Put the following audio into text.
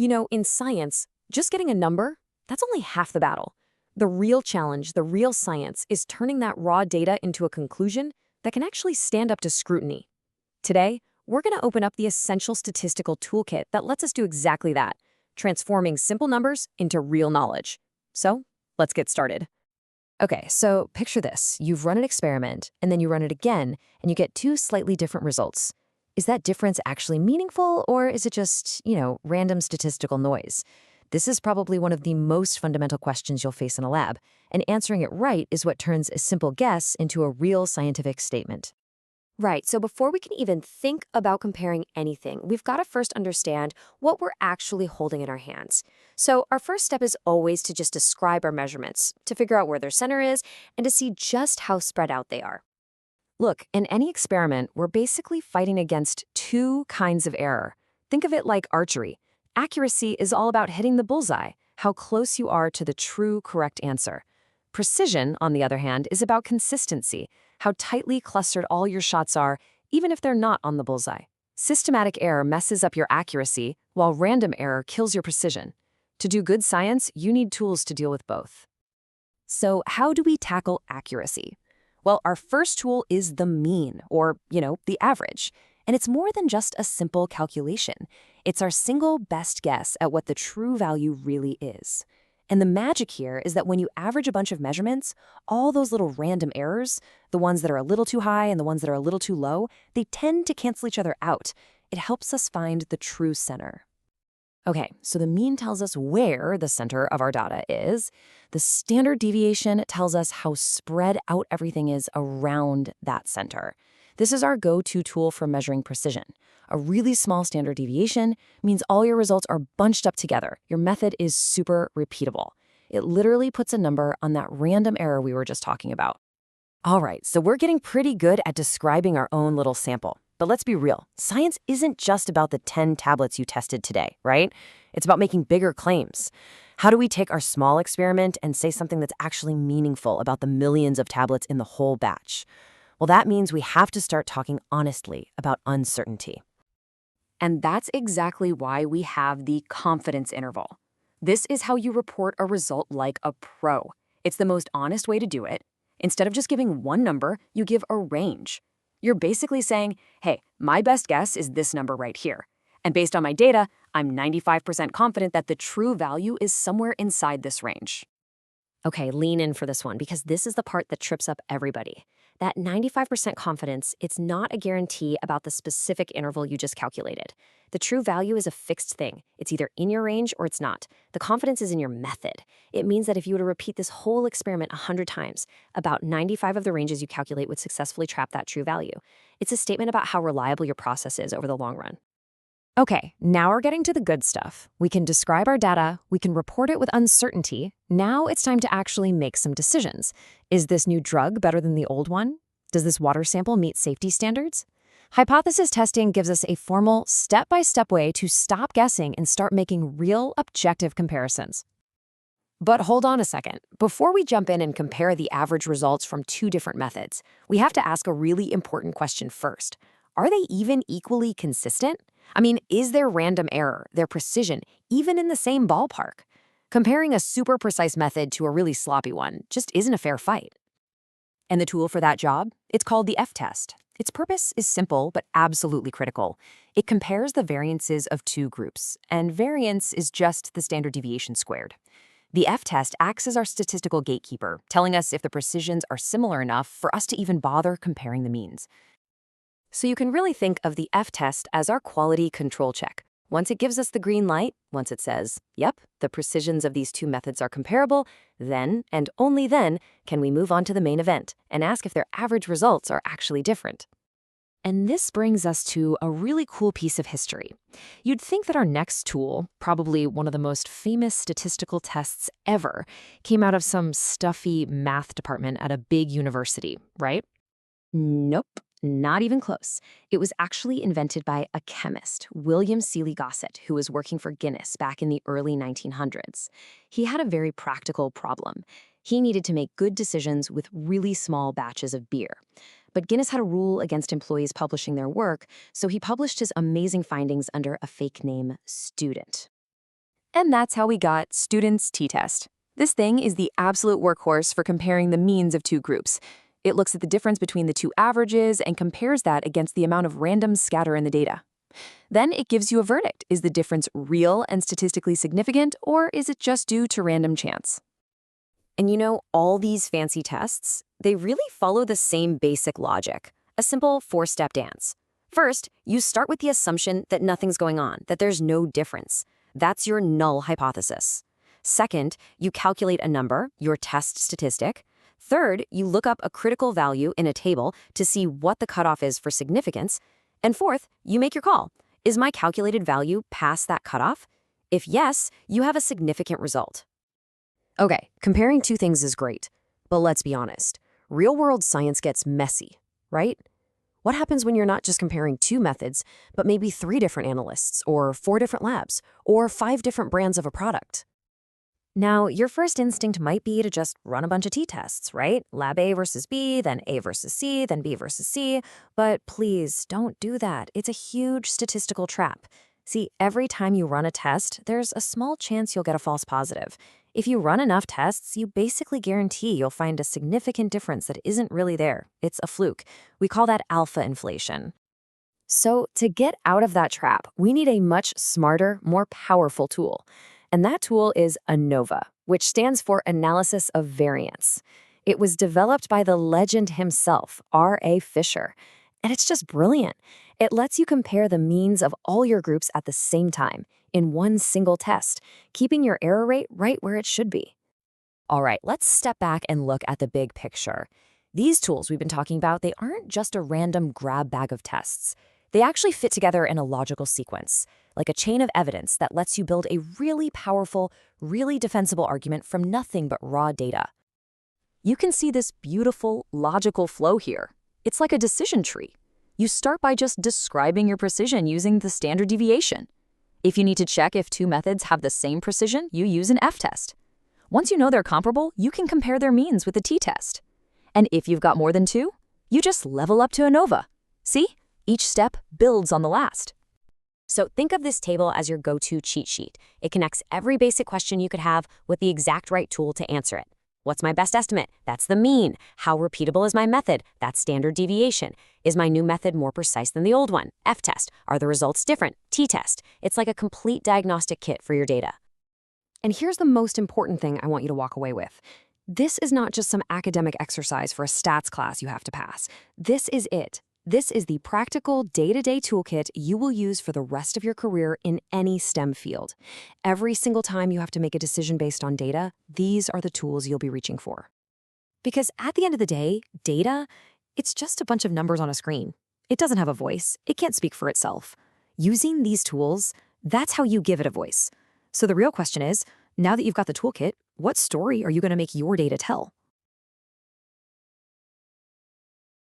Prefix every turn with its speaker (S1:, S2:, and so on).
S1: In science, just getting a number, that's only half the battle. The real challenge, the real science, is turning that raw data into a conclusion that can actually stand up to scrutiny. Today, we're going to open up the essential statistical toolkit that lets us do exactly that, transforming simple numbers into real knowledge. So, let's get started. Okay, so picture this. You've run an experiment, and then you run it again, and you get two slightly different results. Is that difference actually meaningful, or is it just, random statistical noise? This is probably one of the most fundamental questions you'll face in a lab, and answering it right is what turns a simple guess into a real scientific statement.
S2: Right, so before we can even think about comparing anything, we've got to first understand what we're actually holding in our hands. So our first step is always to just describe our measurements, to figure out where their center is, and to see just how spread out they are.
S1: Look, in any experiment, we're basically fighting against two kinds of error. Think of it like archery. Accuracy is all about hitting the bullseye, how close you are to the true correct answer. Precision, on the other hand, is about consistency, how tightly clustered all your shots are, even if they're not on the bullseye. Systematic error messes up your accuracy, while random error kills your precision. To do good science, you need tools to deal with both. So how do we tackle accuracy? Well, our first tool is the mean, or, the average. And it's more than just a simple calculation. It's our single best guess at what the true value really is. And the magic here is that when you average a bunch of measurements, all those little random errors, the ones that are a little too high and the ones that are a little too low, they tend to cancel each other out. It helps us find the true center. Okay, so the mean tells us where the center of our data is. The standard deviation tells us how spread out everything is around that center. This is our go-to tool for measuring precision. A really small standard deviation means all your results are bunched up together. Your method is super repeatable. It literally puts a number on that random error we were just talking about. All right, so we're getting pretty good at describing our own little sample. But let's be real, science isn't just about the 10 tablets you tested today, right? It's about making bigger claims. How do we take our small experiment and say something that's actually meaningful about the millions of tablets in the whole batch? Well, that means we have to start talking honestly about uncertainty.
S2: And that's exactly why we have the confidence interval. This is how you report a result like a pro. It's the most honest way to do it. Instead of just giving one number, you give a range. You're basically saying, hey, my best guess is this number right here. And based on my data, I'm 95% confident that the true value is somewhere inside this range.
S1: Okay, lean in for this one because this is the part that trips up everybody. That 95% confidence, it's not a guarantee about the specific interval you just calculated. The true value is a fixed thing. It's either in your range or it's not. The confidence is in your method. It means that if you were to repeat this whole experiment 100 times, about 95 of the ranges you calculate would successfully trap that true value. It's a statement about how reliable your process is over the long run. Okay, now we're getting to the good stuff. We can describe our data, we can report it with uncertainty. Now it's time to actually make some decisions. Is this new drug better than the old one? Does this water sample meet safety standards? Hypothesis testing gives us a formal, step-by-step way to stop guessing and start making real, objective comparisons. But hold on a second. Before we jump in and compare the average results from two different methods, we have to ask a really important question first. Are they even equally consistent? I mean, is their random error, their precision, even in the same ballpark? Comparing a super precise method to a really sloppy one just isn't a fair fight. And the tool for that job? It's called the F-test. Its purpose is simple but absolutely critical. It compares the variances of two groups, and variance is just the standard deviation squared. The F-test acts as our statistical gatekeeper, telling us if the precisions are similar enough for us to even bother comparing the means. So you can really think of the F-test as our quality control check. Once it gives us the green light, once it says, yep, the precisions of these two methods are comparable, then, and only then, can we move on to the main event and ask if their average results are actually different. And this brings us to a really cool piece of history. You'd think that our next tool, probably one of the most famous statistical tests ever, came out of some stuffy math department at a big university, right? Nope. Not even close. It was actually invented by a chemist, William Seeley Gossett, who was working for Guinness back in the early 1900s. He had a very practical problem. He needed to make good decisions with really small batches of beer. But Guinness had a rule against employees publishing their work, so he published his amazing findings under a fake name, Student.
S2: And that's how we got students' t-test. This thing is the absolute workhorse for comparing the means of two groups. It looks at the difference between the two averages and compares that against the amount of random scatter in the data. Then it gives you a verdict. Is the difference real and statistically significant, or is it just due to random chance?
S1: And you know, all these fancy tests, they really follow the same basic logic, a simple four-step dance. First, you start with the assumption that nothing's going on, that there's no difference. That's your null hypothesis. Second, you calculate a number, your test statistic. Third, you look up a critical value in a table to see what the cutoff is for significance. And fourth, you make your call. Is my calculated value past that cutoff? If yes, you have a significant result. Okay, comparing two things is great, but let's be honest. Real-world science gets messy, right? What happens when you're not just comparing two methods, but maybe 3 different analysts, or 4 different labs, or 5 different brands of a product? Now, your first instinct might be to just run a bunch of t-tests, right? Lab A versus B, then A versus C, then B versus C. But please, don't do that. It's a huge statistical trap. See, every time you run a test, there's a small chance you'll get a false positive. If you run enough tests, you basically guarantee you'll find a significant difference that isn't really there. It's a fluke. We call that alpha inflation. So to get out of that trap, we need a much smarter, more powerful tool. And that tool is ANOVA, which stands for Analysis of Variance. It was developed by the legend himself, R.A. Fisher. And it's just brilliant. It lets you compare the means of all your groups at the same time, in one single test, keeping your error rate right where it should be. All right, let's step back and look at the big picture. These tools we've been talking about, they aren't just a random grab bag of tests. They actually fit together in a logical sequence, like a chain of evidence that lets you build a really powerful, really defensible argument from nothing but raw data. You can see this beautiful, logical flow here. It's like a decision tree. You start by just describing your precision using the standard deviation. If you need to check if 2 methods have the same precision, you use an f-test. Once you know they're comparable, you can compare their means with the t-test. And if you've got more than 2, you just level up to ANOVA. See? Each step builds on the last. So think of this table as your go-to cheat sheet. It connects every basic question you could have with the exact right tool to answer it. What's my best estimate? That's the mean. How repeatable is my method? That's standard deviation. Is my new method more precise than the old one? F-test. Are the results different? T-test. It's like a complete diagnostic kit for your data. And here's the most important thing I want you to walk away with. This is not just some academic exercise for a stats class you have to pass. This is it. This is the practical day-to-day toolkit you will use for the rest of your career in any STEM field. Every single time you have to make a decision based on data, these are the tools you'll be reaching for. Because at the end of the day, data, it's just a bunch of numbers on a screen. It doesn't have a voice. It can't speak for itself. Using these tools, that's how you give it a voice. So the real question is, now that you've got the toolkit, what story are you going to make your data tell?